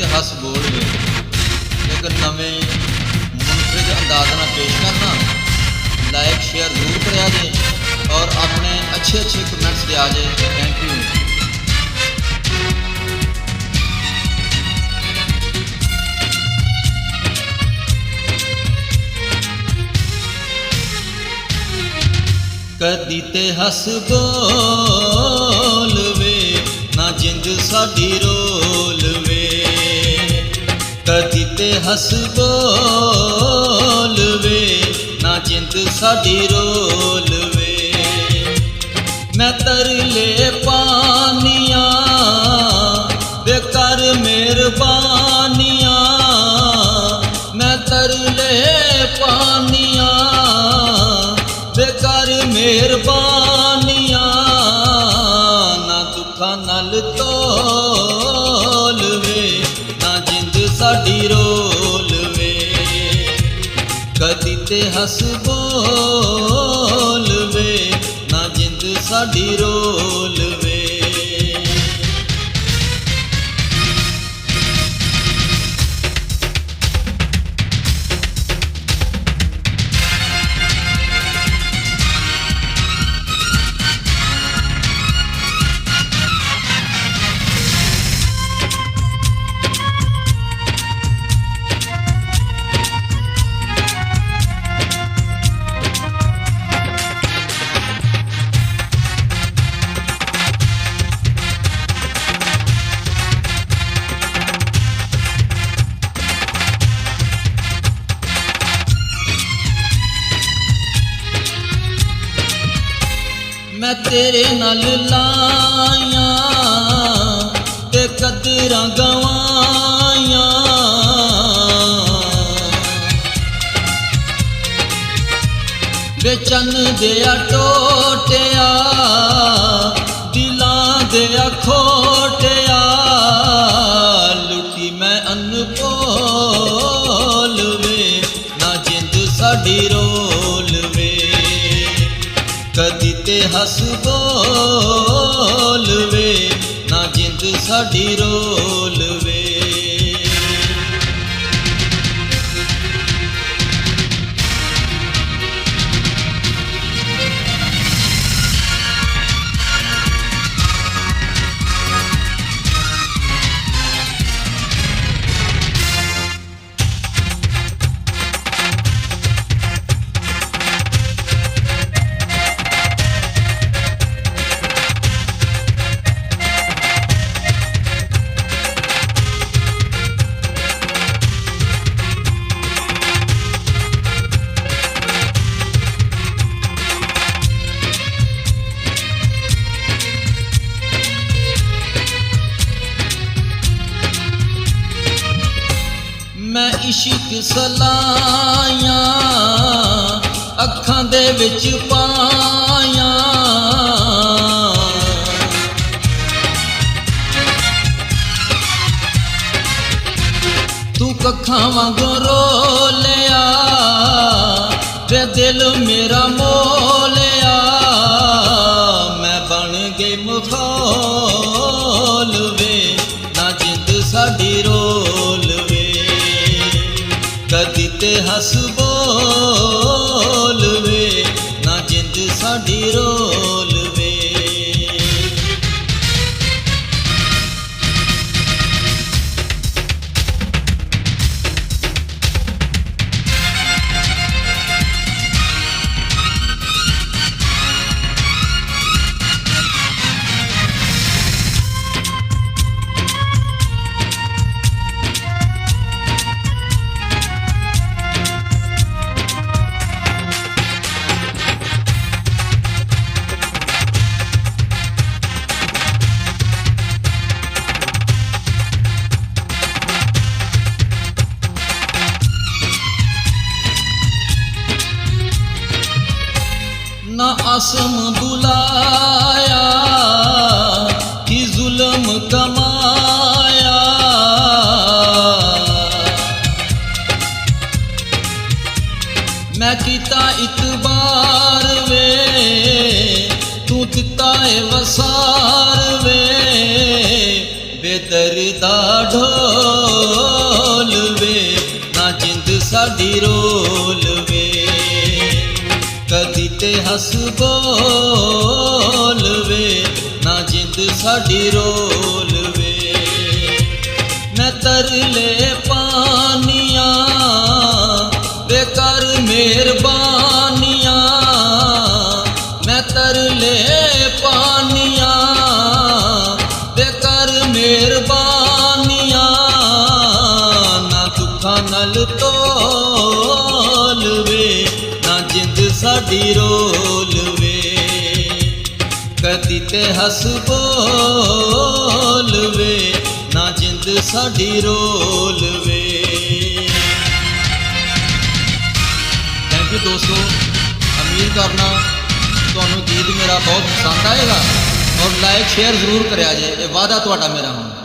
ਤੇ ਹੱਸ ਬੋਲ ਵੇ। ਇੱਕ ਨਵੇਂ ਮੁਨਫਰਿਦ ਅੰਦਾਜ਼ ਨਾਲ ਪੇਸ਼ करना। लाइक शेयर जरूर करा जे और अपने अच्छे कमेंट्स दिया जे। Thank you. कदी ते हस बोल वे ना जिंद साडी रोल वे। कदी ते हस बोल वे ना जिंद साडी रोल वे। मैं तरले पानिया वे कर मेहरबानिया। मैं तरले पानिया वे कर मेहरबानिया। ना दुखा नल तोल वे ना जिंद साडी रोल वे। कदी ते हस बोल वे ना जिंद साडी रोल वे। मैं तेरे नाल लाया ते कदरां गवाया। वे चन्न दिया टोटिया दिलां दिया खोटिया। लुटी मैं अनभोल वे ना जिंद साडी रोल वे। कदी ते हस बोल वे ना जिंद साडी रोल वे। मैं इश्क सलाया अखां दे विच पाया। तू कखां वांगू रोलिया वे दिल मेरा मोलिया। मैं बन गई मखौल वे ना जिंद साडी रोल वे। कदी ते हस बोल वे ना जिंद साडी रोल वे। ना आसम बुलाया कि जुल्म कमाया। मैं किता इतबार वे तू दिता है वसार वे। बेदर्दा ढोल ਹੱਸ ਬੋਲ ਵੇ, ਨਾ ਜਿੰਦ ਸਾਡੀ ਰੋਲ ਵੇ। ਮੈਂ ਤਰਲੇ ਪਾਨੀਆਂ ਵੇ ਕਰ ਮਿਹਰਬਾਨੀਆਂ, ਮੈਂ ਤਰਲੇ ਪਾਨੀਆਂ ਵੇ ਕਰ ਮਿਹਰਬਾਨੀਆਂ। ਨਾ ਦੁੱਖਾਂ ਨਾਲ ਤੋਲ ਵੇ, ਨਾ ਜਿੰਦ ਸਾਡੀ ਰੋਲ ਵੇ। ਕਦੀ ਤੇ ਹੱਸ ਬੋਲ ਵੇ, ਨਾ ਜਿੰਦ ਸਾਡੀ ਰੋਲ ਵੇ। ਥੈਂਕ ਯੂ ਦੋਸਤੋ, ਉਮੀਦ ਕਰਨਾ ਤੁਹਾਨੂੰ ਗੀਤ ਮੇਰਾ ਬਹੁਤ ਪਸੰਦ ਆਏਗਾ ਔਰ ਲਾਈਕ ਸ਼ੇਅਰ ਜ਼ਰੂਰ ਕਰਿਆ ਜੇ, ਇਹ ਵਾਅਦਾ ਤੁਹਾਡਾ ਮੇਰਾ ਹੁਣ।